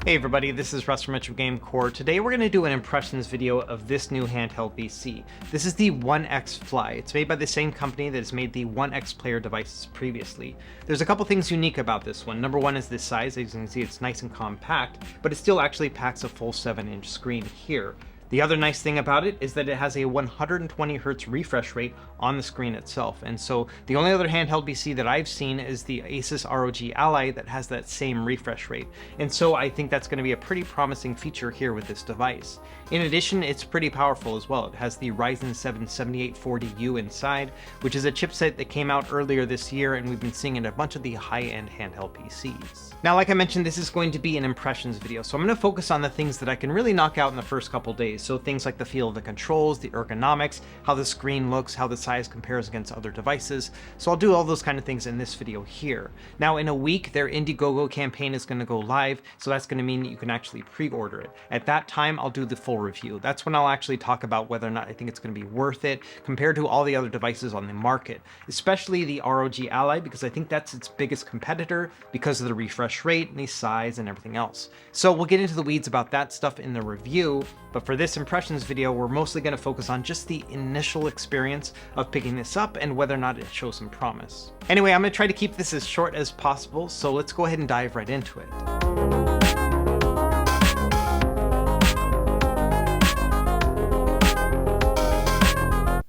Hey everybody, this is Russ from Retro Game Core. Today we're going to do an impressions video of this new handheld PC. This is the OneXFly. It's made by the same company that has made the OneXplayer devices previously. There's a couple things unique about this one. Number one is the size. As you can see, it's nice and compact, but it still actually packs a full 7-inch screen here. The other nice thing about it is that it has a 120 Hz refresh rate on the screen itself. And so the only other handheld PC that I've seen is the Asus ROG Ally that has that same refresh rate. And so I think that's going to be a pretty promising feature here with this device. In addition, it's pretty powerful as well. It has the Ryzen 7 7840U inside, which is a chipset that came out earlier this year, and we've been seeing in a bunch of the high-end handheld PCs. Now, like I mentioned, this is going to be an impressions video, so I'm going to focus on the things that I can really knock out in the first couple days. So things like the feel of the controls, the ergonomics, how the screen looks, how the size compares against other devices. So I'll do all those kind of things in this video here. Now, in a week, their IndieGoGo campaign is going to go live, so that's going to mean that you can actually pre-order it. At that time, I'll do the full review. That's when I'll actually talk about whether or not I think it's going to be worth it compared to all the other devices on the market, especially the ROG Ally, because I think that's its biggest competitor because of the refresh rate and the size and everything else. So we'll get into the weeds about that stuff in the review, but for this impressions video, we're mostly going to focus on just the initial experience of picking this up and whether or not it shows some promise. Anyway, I'm going to try to keep this as short as possible, so let's go ahead and dive right into it.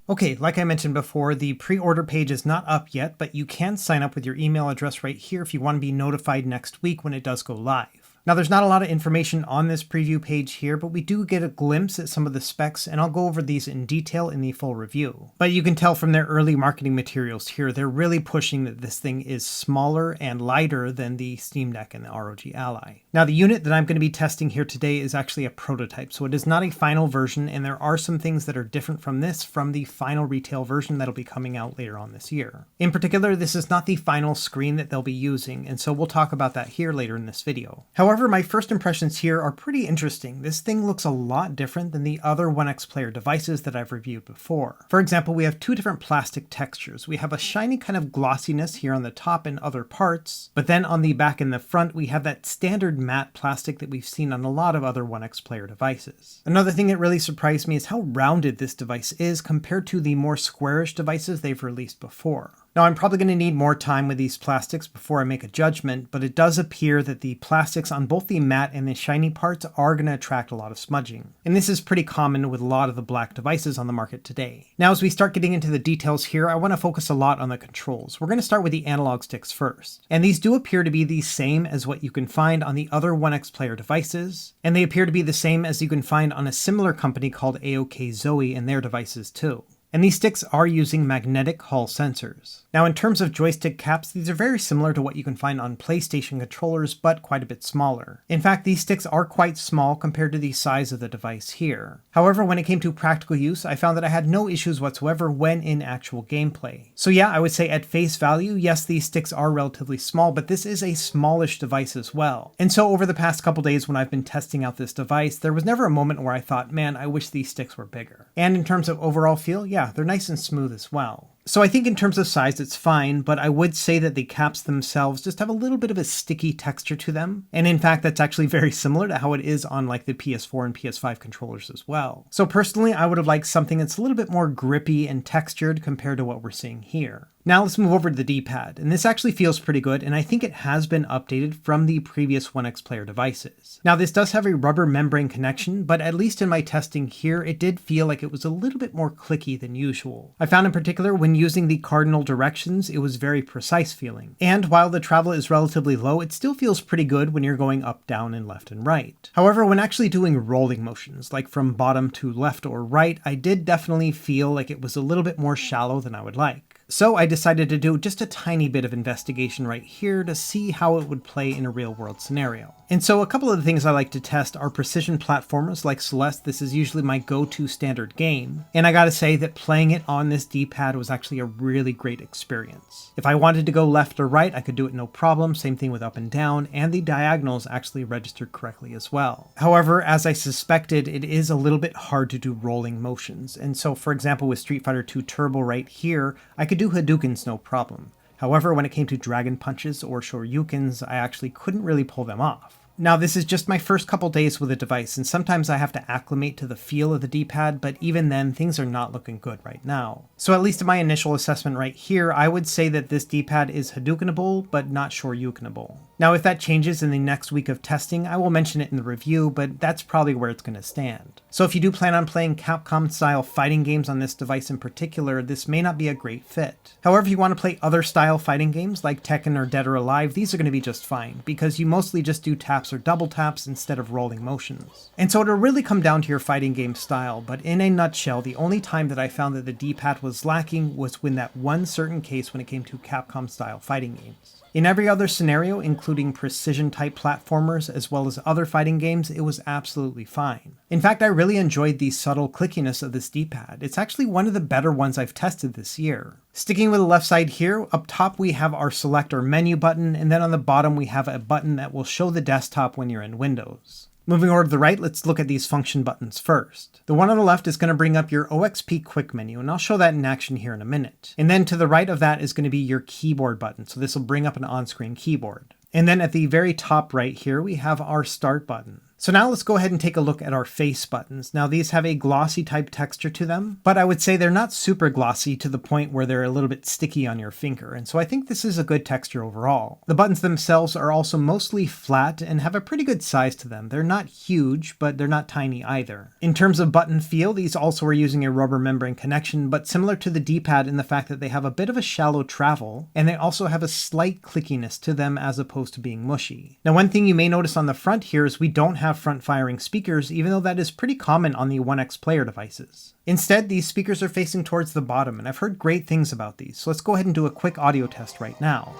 Okay, like I mentioned before, the pre-order page is not up yet, but you can sign up with your email address right here if you want to be notified next week when it does go live. Now, there's not a lot of information on this preview page here, but we do get a glimpse at some of the specs, and I'll go over these in detail in the full review. But you can tell from their early marketing materials here, they're really pushing that this thing is smaller and lighter than the Steam Deck and the ROG Ally. Now, the unit that I'm going to be testing here today is actually a prototype, so it is not a final version, and there are some things that are different from this from the final retail version that'll be coming out later on this year. In particular, this is not the final screen that they'll be using, and so we'll talk about that here later in this video. However, my first impressions here are pretty interesting. This thing looks a lot different than the other OneXplayer devices that I've reviewed before. For example, we have two different plastic textures. We have a shiny kind of glossiness here on the top and other parts, but then on the back and the front, we have that standard matte plastic that we've seen on a lot of other OneXplayer devices. Another thing that really surprised me is how rounded this device is compared to the more squarish devices they've released before. Now, I'm probably going to need more time with these plastics before I make a judgment, but it does appear that the plastics on both the matte and the shiny parts are going to attract a lot of smudging. And this is pretty common with a lot of the black devices on the market today. Now, as we start getting into the details here, I want to focus a lot on the controls. We're going to start with the analog sticks first. And these do appear to be the same as what you can find on the other OneXplayer devices, and they appear to be the same as you can find on a similar company called AOK Zoe and their devices too. And these sticks are using magnetic Hall sensors. Now, in terms of joystick caps, these are very similar to what you can find on PlayStation controllers, but quite a bit smaller. In fact, these sticks are quite small compared to the size of the device here. However, when it came to practical use, I found that I had no issues whatsoever when in actual gameplay. So yeah, I would say at face value, yes, these sticks are relatively small, but this is a smallish device as well. And so over the past couple days when I've been testing out this device, there was never a moment where I thought, man, I wish these sticks were bigger. And in terms of overall feel, yeah, they're nice and smooth as well. So I think in terms of size, it's fine, but I would say that the caps themselves just have a little bit of a sticky texture to them. And in fact, that's actually very similar to how it is on like the PS4 and PS5 controllers as well. So personally, I would have liked something that's a little bit more grippy and textured compared to what we're seeing here. Now let's move over to the D-pad, and this actually feels pretty good, and I think it has been updated from the previous OneXplayer devices. Now this does have a rubber membrane connection, but at least in my testing here, it did feel like it was a little bit more clicky than usual. I found in particular when using the cardinal directions, it was very precise feeling. And while the travel is relatively low, it still feels pretty good when you're going up, down, and left and right. However, when actually doing rolling motions, like from bottom to left or right, I did definitely feel like it was a little bit more shallow than I would like. So I decided to do just a tiny bit of investigation right here to see how it would play in a real-world scenario. And so a couple of the things I like to test are precision platformers like Celeste. This is usually my go-to standard game. And I gotta say that playing it on this D-pad was actually a really great experience. If I wanted to go left or right, I could do it no problem. Same thing with up and down, and the diagonals actually registered correctly as well. However, as I suspected, it is a little bit hard to do rolling motions. And so, for example, with Street Fighter 2 Turbo right here, I could do Hadoukens no problem. However, when it came to dragon punches or shoryukens, I actually couldn't really pull them off. Now, this is just my first couple days with the device, and sometimes I have to acclimate to the feel of the D-pad, but even then, things are not looking good right now. So at least in my initial assessment right here, I would say that this D-pad is Hadoukenable, but not Shoryukenable. Now, if that changes in the next week of testing, I will mention it in the review, but that's probably where it's going to stand. So if you do plan on playing Capcom-style fighting games on this device in particular, this may not be a great fit. However, if you want to play other style fighting games like Tekken or Dead or Alive, these are going to be just fine, because you mostly just do taps or double taps instead of rolling motions. And so it'll really come down to your fighting game style, but in a nutshell, the only time that I found that the D-pad was lacking was when that one certain case when it came to Capcom-style fighting games. In every other scenario, including precision-type platformers as well as other fighting games, it was absolutely fine. In fact, I really enjoyed the subtle clickiness of this D-pad. It's actually one of the better ones I've tested this year. Sticking with the left side here, up top we have our select or menu button, and then on the bottom we have a button that will show the desktop when you're in Windows. Moving over to the right, let's look at these function buttons first. The one on the left is going to bring up your OXP quick menu, and I'll show that in action here in a minute. And then to the right of that is going to be your keyboard button, so this will bring up an on-screen keyboard. And then at the very top right here, we have our start button. So now let's go ahead and take a look at our face buttons. Now these have a glossy type texture to them, but I would say they're not super glossy to the point where they're a little bit sticky on your finger, and so I think this is a good texture overall. The buttons themselves are also mostly flat and have a pretty good size to them. They're not huge, but they're not tiny either. In terms of button feel, these also are using a rubber membrane connection, but similar to the D-pad in the fact that they have a bit of a shallow travel, and they also have a slight clickiness to them as opposed to being mushy. Now one thing you may notice on the front here is we don't have front-firing speakers, even though that is pretty common on the OneXplayer devices. Instead, these speakers are facing towards the bottom, and I've heard great things about these, so let's go ahead and do a quick audio test right now.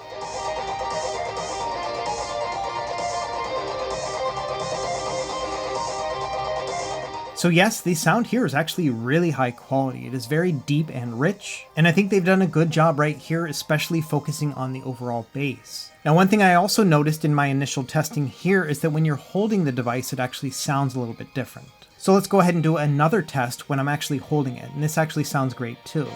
So yes, the sound here is actually really high quality. It is very deep and rich, and I think they've done a good job right here, especially focusing on the overall bass. Now one thing I also noticed in my initial testing here is that when you're holding the device, it actually sounds a little bit different. So let's go ahead and do another test when I'm actually holding it, and this actually sounds great too.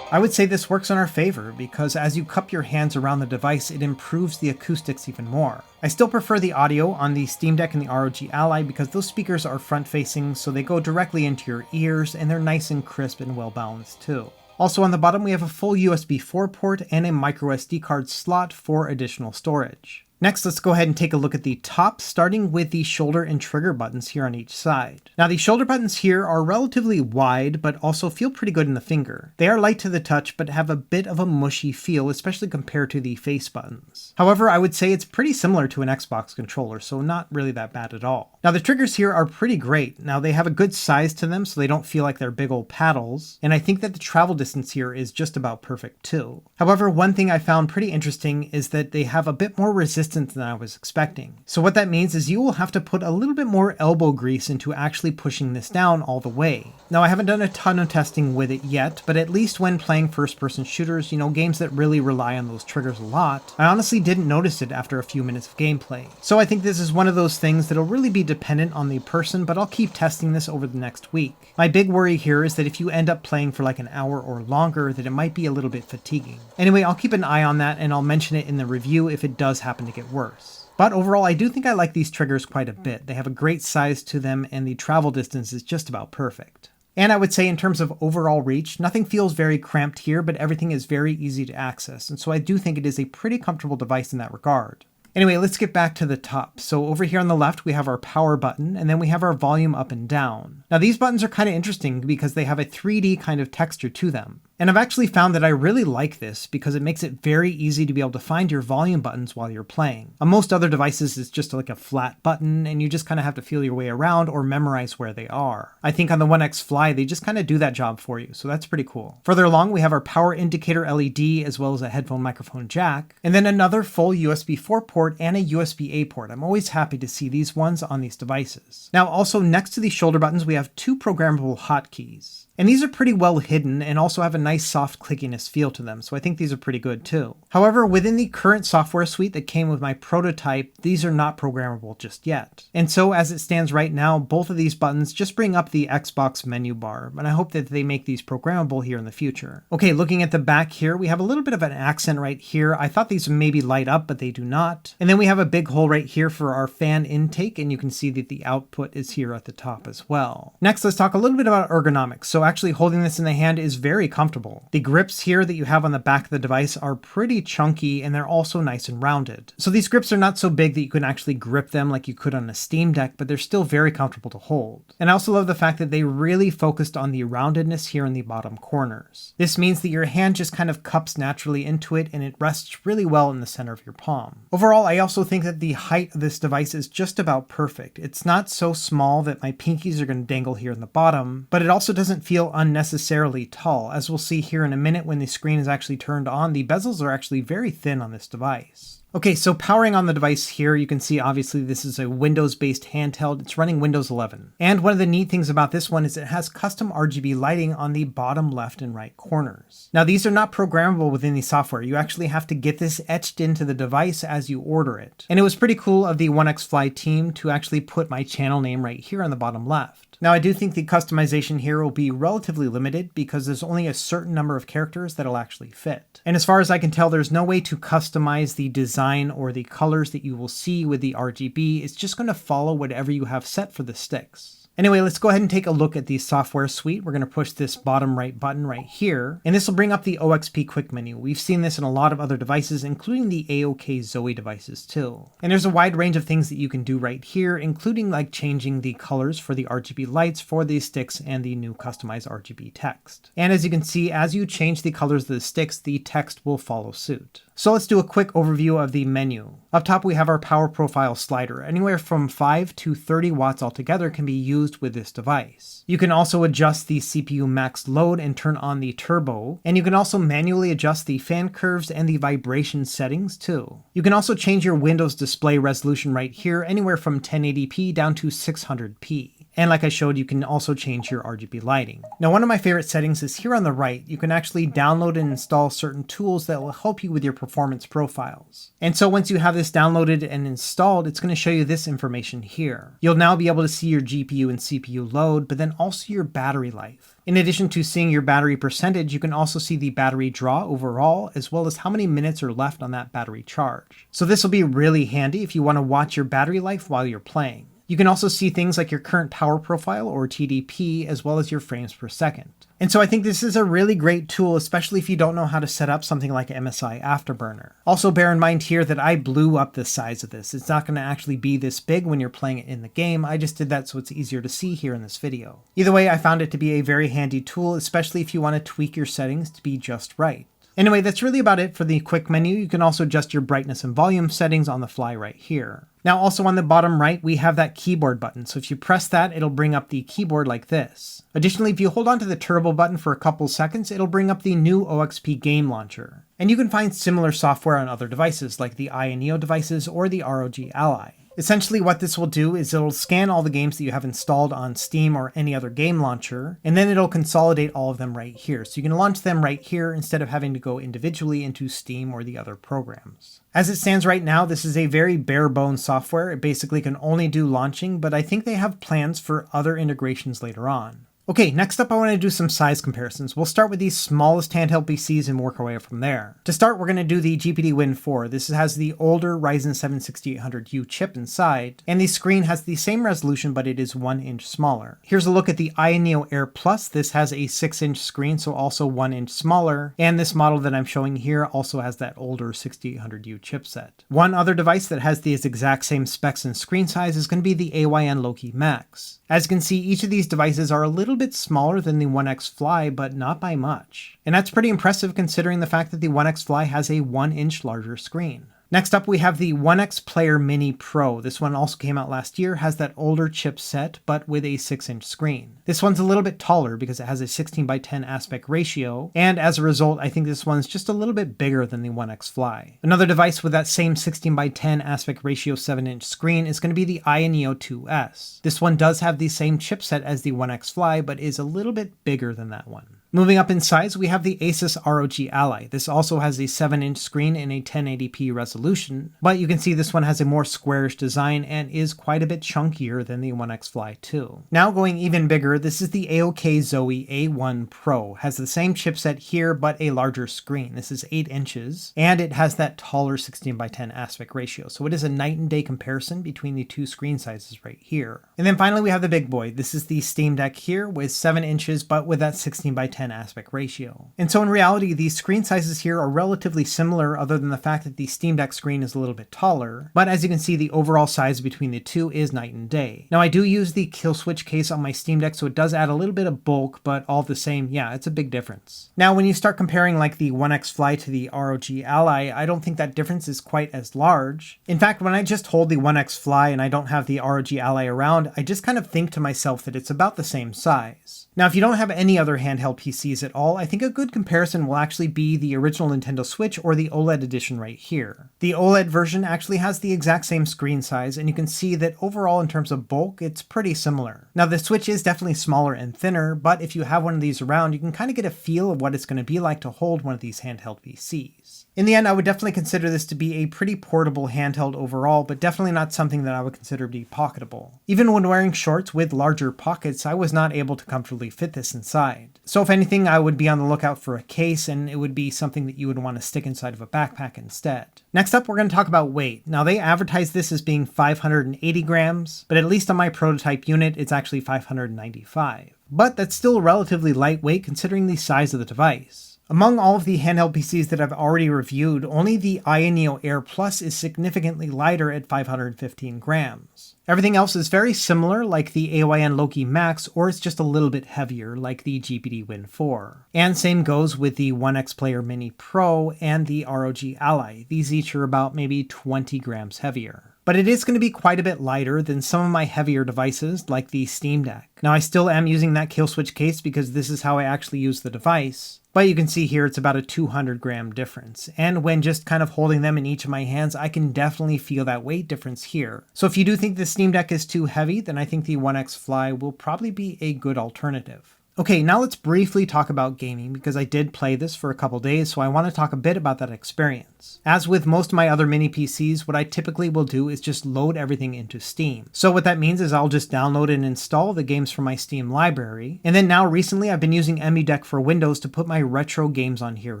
I would say this works in our favor because as you cup your hands around the device, it improves the acoustics even more. I still prefer the audio on the Steam Deck and the ROG Ally because those speakers are front-facing, so they go directly into your ears and they're nice and crisp and well-balanced too. Also on the bottom we have a full USB 4 port and a microSD card slot for additional storage. Next, let's go ahead and take a look at the top, starting with the shoulder and trigger buttons here on each side. Now the shoulder buttons here are relatively wide, but also feel pretty good in the finger. They are light to the touch, but have a bit of a mushy feel, especially compared to the face buttons. However, I would say it's pretty similar to an Xbox controller, so not really that bad at all. Now the triggers here are pretty great. Now they have a good size to them, so they don't feel like they're big old paddles, and I think that the travel distance here is just about perfect too. However, one thing I found pretty interesting is that they have a bit more resistance than I was expecting. So what that means is you will have to put a little bit more elbow grease into actually pushing this down all the way. Now I haven't done a ton of testing with it yet, but at least when playing first-person shooters, games that really rely on those triggers a lot, I honestly didn't notice it after a few minutes of gameplay. So I think this is one of those things that'll really be dependent on the person, but I'll keep testing this over the next week. My big worry here is that if you end up playing for like an hour or longer, that it might be a little bit fatiguing. Anyway, I'll keep an eye on that and I'll mention it in the review if it does happen to get worse. But overall, I do think I like these triggers quite a bit. They have a great size to them and the travel distance is just about perfect. And I would say in terms of overall reach, nothing feels very cramped here, but everything is very easy to access. And so I do think it is a pretty comfortable device in that regard. Anyway, let's get back to the top. So over here on the left, we have our power button, and then we have our volume up and down. Now these buttons are kind of interesting because they have a 3D kind of texture to them. And I've actually found that I really like this because it makes it very easy to be able to find your volume buttons while you're playing. On most other devices, it's just like a flat button and you just kind of have to feel your way around or memorize where they are. I think on the OneXFly, they just kind of do that job for you, so that's pretty cool. Further along, we have our power indicator LED as well as a headphone microphone jack, and then another full USB 4 port and a USB-A port. I'm always happy to see these ones on these devices. Now also next to these shoulder buttons, we have two programmable hotkeys. And these are pretty well hidden and also have a nice soft clickiness feel to them, so I think these are pretty good too. However, within the current software suite that came with my prototype, these are not programmable just yet. And so as it stands right now, both of these buttons just bring up the Xbox menu bar, and I hope that they make these programmable here in the future. Okay, looking at the back here, we have a little bit of an accent right here. I thought these would maybe light up, but they do not. And then we have a big hole right here for our fan intake, and you can see that the output is here at the top as well. Next, let's talk a little bit about ergonomics. So actually holding this in the hand is very comfortable. The grips here that you have on the back of the device are pretty chunky, and they're also nice and rounded. So these grips are not so big that you can actually grip them like you could on a Steam Deck, but they're still very comfortable to hold. And I also love the fact that they really focused on the roundedness here in the bottom corners. This means that your hand just kind of cups naturally into it, and it rests really well in the center of your palm. Overall, I also think that the height of this device is just about perfect. It's not so small that my pinkies are going to dangle here in the bottom, but it also doesn't feel unnecessarily tall. As we'll see here in a minute when the screen is actually turned on, the bezels are actually very thin on this device. Okay, so powering on the device here, you can see obviously this is a Windows-based handheld. It's running Windows 11. And one of the neat things about this one is it has custom RGB lighting on the bottom left and right corners. Now these are not programmable within the software. You actually have to get this etched into the device as you order it. And it was pretty cool of the OneXFly team to actually put my channel name right here on the bottom left. Now I do think the customization here will be relatively limited because there's only a certain number of characters that'll actually fit. And as far as I can tell, there's no way to customize the design or the colors that you will see with the RGB. It's just going to follow whatever you have set for the sticks. Anyway, let's go ahead and take a look at the software suite. We're going to push this bottom right button right here, and this will bring up the OXP quick menu. We've seen this in a lot of other devices, including the AOK Zoe devices too. And there's a wide range of things that you can do right here, including like changing the colors for the RGB lights for these sticks and the new customized RGB text. And as you can see, as you change the colors of the sticks, the text will follow suit. So let's do a quick overview of the menu. Up top, we have our power profile slider. Anywhere from 5 to 30 watts altogether can be used with this device. You can also adjust the CPU max load and turn on the turbo, and you can also manually adjust the fan curves and the vibration settings too. You can also change your Windows display resolution right here, anywhere from 1080p down to 600p. And like I showed, you can also change your RGB lighting. Now, one of my favorite settings is here on the right. You can actually download and install certain tools that will help you with your performance profiles. And so once you have this downloaded and installed, it's going to show you this information here. You'll now be able to see your GPU and CPU load, but then also your battery life. In addition to seeing your battery percentage, you can also see the battery draw overall, as well as how many minutes are left on that battery charge. So this will be really handy if you want to watch your battery life while you're playing. You can also see things like your current power profile or TDP, as well as your frames per second. And so I think this is a really great tool, especially if you don't know how to set up something like MSI Afterburner. Also bear in mind here that I blew up the size of this. It's not going to actually be this big when you're playing it in the game. I just did that so it's easier to see here in this video. Either way, I found it to be a very handy tool, especially if you want to tweak your settings to be just right. Anyway, that's really about it for the quick menu. You can also adjust your brightness and volume settings on the fly right here. Now also on the bottom right, we have that keyboard button. So if you press that, it'll bring up the keyboard like this. Additionally, if you hold on to the turbo button for a couple seconds, it'll bring up the new OXP game launcher. And you can find similar software on other devices like the iNeo devices or the ROG Ally. Essentially what this will do is it'll scan all the games that you have installed on Steam or any other game launcher, and then it'll consolidate all of them right here. So you can launch them right here instead of having to go individually into Steam or the other programs. As it stands right now, this is a very bare bones software. It basically can only do launching, but I think they have plans for other integrations later on. Okay, next up I want to do some size comparisons. We'll start with the smallest handheld PCs and work our way up from there. To start, we're going to do the GPD Win 4. This has the older Ryzen 7 6800U chip inside, and the screen has the same resolution, but it is 1 inch smaller. Here's a look at the iNeo Air Plus. This has a 6-inch screen, so also 1 inch smaller, and this model that I'm showing here also has that older 6800U chipset. One other device that has these exact same specs and screen size is going to be the AYN Loki Max. As you can see, each of these devices are a little bit smaller than the OneXFly, but not by much. And that's pretty impressive considering the fact that the OneXFly has a 1 inch larger screen. Next up, we have the OneXplayer Mini Pro. This one also came out last year, has that older chipset, but with a 6-inch screen. This one's a little bit taller because it has a 16:10 aspect ratio, and as a result, I think this one's just a little bit bigger than the OneXFly. Another device with that same 16:10 aspect ratio 7-inch screen is going to be the Neo 2S. This one does have the same chipset as the OneXFly, but is a little bit bigger than that one. Moving up in size, we have the Asus ROG Ally. This also has a 7-inch screen in a 1080p resolution, but you can see this one has a more squarish design and is quite a bit chunkier than the OneXFly 2. Now going even bigger, this is the AOK Zoe A1 Pro. Has the same chipset here, but a larger screen. This is 8 inches, and it has that taller 16:10 aspect ratio. So it is a night and day comparison between the two screen sizes right here. And then finally, we have the big boy. This is the Steam Deck here with 7 inches, but with that 16:10 aspect ratio. And so in reality, these screen sizes here are relatively similar other than the fact that the Steam Deck screen is a little bit taller, but as you can see, the overall size between the two is night and day. Now I do use the kill switch case on my Steam Deck, so it does add a little bit of bulk, but all the same, yeah, it's a big difference. Now when you start comparing like the OneXFly to the ROG Ally, I don't think that difference is quite as large. In fact, when I just hold the OneXFly and I don't have the ROG Ally around, I just kind of think to myself that it's about the same size. Now, if you don't have any other handheld PCs at all, I think a good comparison will actually be the original Nintendo Switch or the OLED edition right here. The OLED version actually has the exact same screen size, and you can see that overall in terms of bulk, it's pretty similar. Now, the Switch is definitely smaller and thinner, but if you have one of these around, you can kind of get a feel of what it's going to be like to hold one of these handheld PCs. In the end, I would definitely consider this to be a pretty portable handheld overall, but definitely not something that I would consider to be pocketable. Even when wearing shorts with larger pockets, I was not able to comfortably fit this inside. So if anything, I would be on the lookout for a case, and it would be something that you would want to stick inside of a backpack instead. Next up, we're going to talk about weight. Now they advertise this as being 580 grams, but at least on my prototype unit, it's actually 595. But that's still relatively lightweight considering the size of the device. Among all of the handheld PCs that I've already reviewed, only the Neo Air Plus is significantly lighter at 515 grams. Everything else is very similar, like the AYN Loki Max, or it's just a little bit heavier, like the GPD Win 4. And same goes with the OneXplayer Mini Pro and the ROG Ally. These each are about maybe 20 grams heavier. But it is going to be quite a bit lighter than some of my heavier devices, like the Steam Deck. Now I still am using that kill switch case because this is how I actually use the device. But you can see here it's about a 200 gram difference. And when just kind of holding them in each of my hands, I can definitely feel that weight difference here. So if you do think the Steam Deck is too heavy, then I think the OneXFly will probably be a good alternative. Okay, now let's briefly talk about gaming because I did play this for a couple days, so I want to talk a bit about that experience. As with most of my other mini PCs, what I typically will do is just load everything into Steam. So what that means is I'll just download and install the games from my Steam library, and then now recently I've been using EmuDeck for Windows to put my retro games on here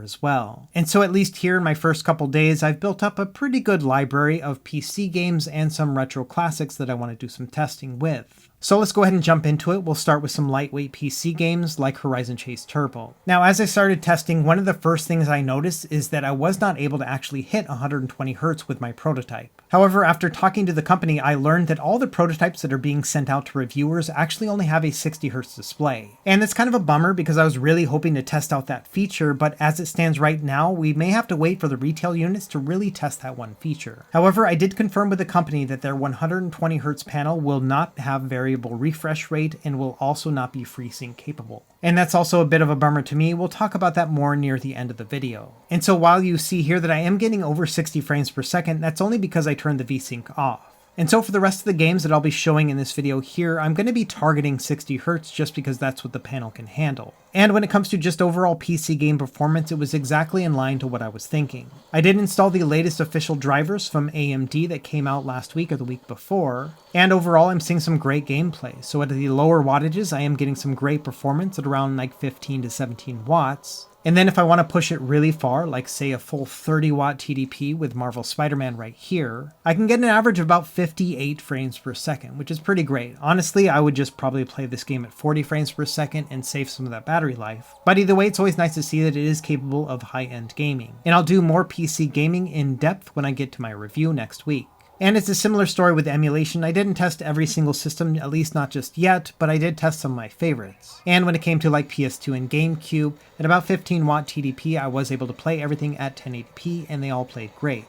as well. And so at least here in my first couple days, I've built up a pretty good library of PC games and some retro classics that I want to do some testing with. So let's go ahead and jump into it. We'll start with some lightweight PC games like Horizon Chase Turbo. Now, as I started testing, one of the first things I noticed is that I was not able to actually hit 120 Hz with my prototype. However, after talking to the company, I learned that all the prototypes that are being sent out to reviewers actually only have a 60 Hz display. And it's kind of a bummer because I was really hoping to test out that feature, but as it stands right now, we may have to wait for the retail units to really test that one feature. However, I did confirm with the company that their 120 Hz panel will not have variable refresh rate and will also not be FreeSync capable. And that's also a bit of a bummer to me. We'll talk about that more near the end of the video. And so while you see here that I am getting over 60 frames per second, that's only because I turned the VSync off. And so for the rest of the games that I'll be showing in this video here, I'm going to be targeting 60 Hz just because that's what the panel can handle. And when it comes to just overall PC game performance, it was exactly in line to what I was thinking. I did install the latest official drivers from AMD that came out last week or the week before, and overall I'm seeing some great gameplay. So at the lower wattages, I am getting some great performance at around like 15 to 17 watts. And then if I want to push it really far, like say a full 30 watt TDP with Marvel Spider-Man right here, I can get an average of about 58 frames per second, which is pretty great. Honestly, I would just probably play this game at 40 frames per second and save some of that battery life. But either way, it's always nice to see that it is capable of high-end gaming. And I'll do more PC gaming in depth when I get to my review next week. And it's a similar story with emulation. I didn't test every single system, at least not just yet, but I did test some of my favorites. And when it came to like PS2 and GameCube, at about 15 watt TDP, I was able to play everything at 1080p and they all played great.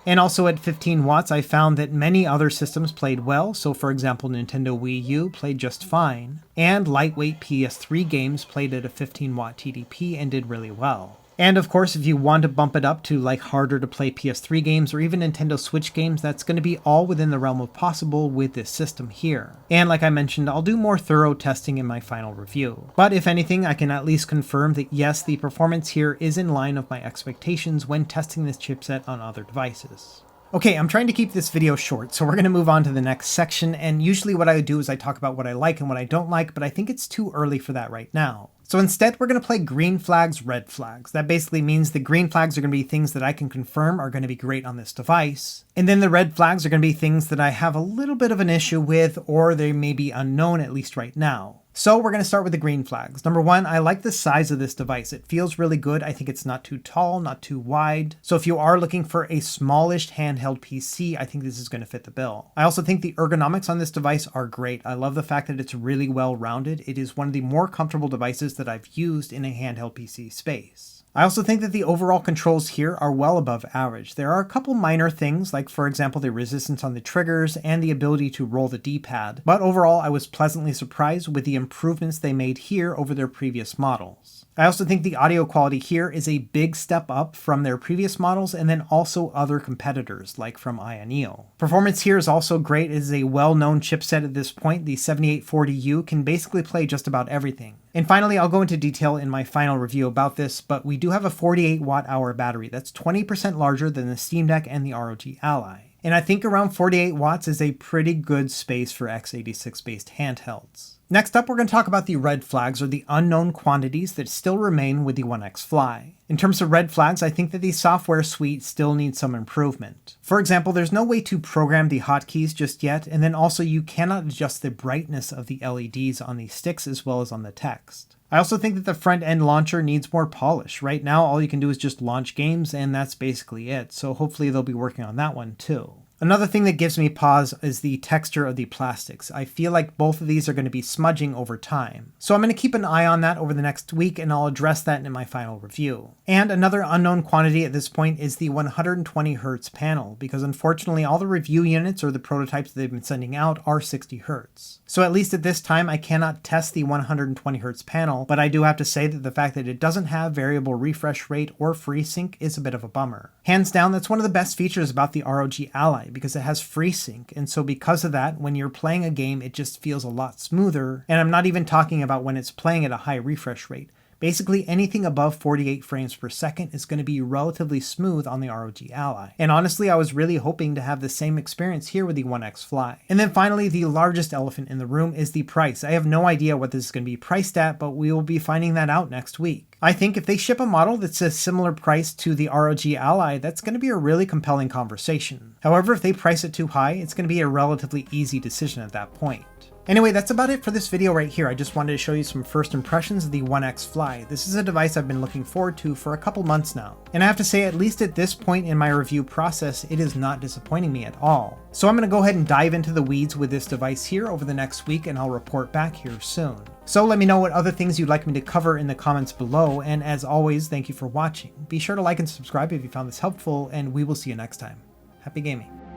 And also at 15 watts, I found that many other systems played well, so for example Nintendo Wii U played just fine, and lightweight PS3 games played at a 15 watt TDP and did really well. And of course, if you want to bump it up to like harder to play PS3 games or even Nintendo Switch games, that's going to be all within the realm of possible with this system here. And like I mentioned, I'll do more thorough testing in my final review. But if anything, I can at least confirm that yes, the performance here is in line of my expectations when testing this chipset on other devices. Okay, I'm trying to keep this video short, so we're going to move on to the next section, and usually what I do is I talk about what I like and what I don't like, but I think it's too early for that right now. So instead, we're going to play green flags, red flags. That basically means the green flags are going to be things that I can confirm are going to be great on this device. And then the red flags are going to be things that I have a little bit of an issue with, or they may be unknown at least right now. So we're going to start with the green flags. Number one, I like the size of this device. It feels really good. I think it's not too tall, not too wide. So if you are looking for a smallish handheld PC, I think this is going to fit the bill. I also think the ergonomics on this device are great. I love the fact that it's really well rounded. It is one of the more comfortable devices that I've used in a handheld PC space. I also think that the overall controls here are well above average. There are a couple minor things, like for example the resistance on the triggers and the ability to roll the D-pad, but overall I was pleasantly surprised with the improvements they made here over their previous models. I also think the audio quality here is a big step up from their previous models and then also other competitors like from Ioneo. Performance here is also great. It is a well-known chipset at this point. The 7840U can basically play just about everything. And finally, I'll go into detail in my final review about this, but we do have a 48 watt-hour battery. That's 20% larger than the Steam Deck and the ROG Ally. And I think around 48 watts is a pretty good space for x86-based handhelds. Next up, we're going to talk about the red flags, or the unknown quantities that still remain with the OneXFly. In terms of red flags, I think that the software suite still needs some improvement. For example, there's no way to program the hotkeys just yet, and then also you cannot adjust the brightness of the LEDs on the sticks as well as on the text. I also think that the front-end launcher needs more polish. Right now, all you can do is just launch games, and that's basically it, so hopefully they'll be working on that one too. Another thing that gives me pause is the texture of the plastics. I feel like both of these are going to be smudging over time. So I'm going to keep an eye on that over the next week, and I'll address that in my final review. And another unknown quantity at this point is the 120Hz panel, because unfortunately all the review units or the prototypes that they've been sending out are 60Hz. So at least at this time I cannot test the 120Hz panel, but I do have to say that the fact that it doesn't have variable refresh rate or FreeSync is a bit of a bummer. Hands down, that's one of the best features about the ROG Ally, because it has FreeSync, and so because of that, when you're playing a game, it just feels a lot smoother, and I'm not even talking about when it's playing at a high refresh rate. Basically, anything above 48 frames per second is going to be relatively smooth on the ROG Ally. And honestly, I was really hoping to have the same experience here with the OneXFly. And then finally, the largest elephant in the room is the price. I have no idea what this is going to be priced at, but we will be finding that out next week. I think if they ship a model that's a similar price to the ROG Ally, that's going to be a really compelling conversation. However, if they price it too high, it's going to be a relatively easy decision at that point. Anyway, that's about it for this video right here. I just wanted to show you some first impressions of the OneXFly. This is a device I've been looking forward to for a couple months now. And I have to say, at least at this point in my review process, it is not disappointing me at all. So I'm going to go ahead and dive into the weeds with this device here over the next week, and I'll report back here soon. So let me know what other things you'd like me to cover in the comments below, and as always, thank you for watching. Be sure to like and subscribe if you found this helpful, and we will see you next time. Happy gaming.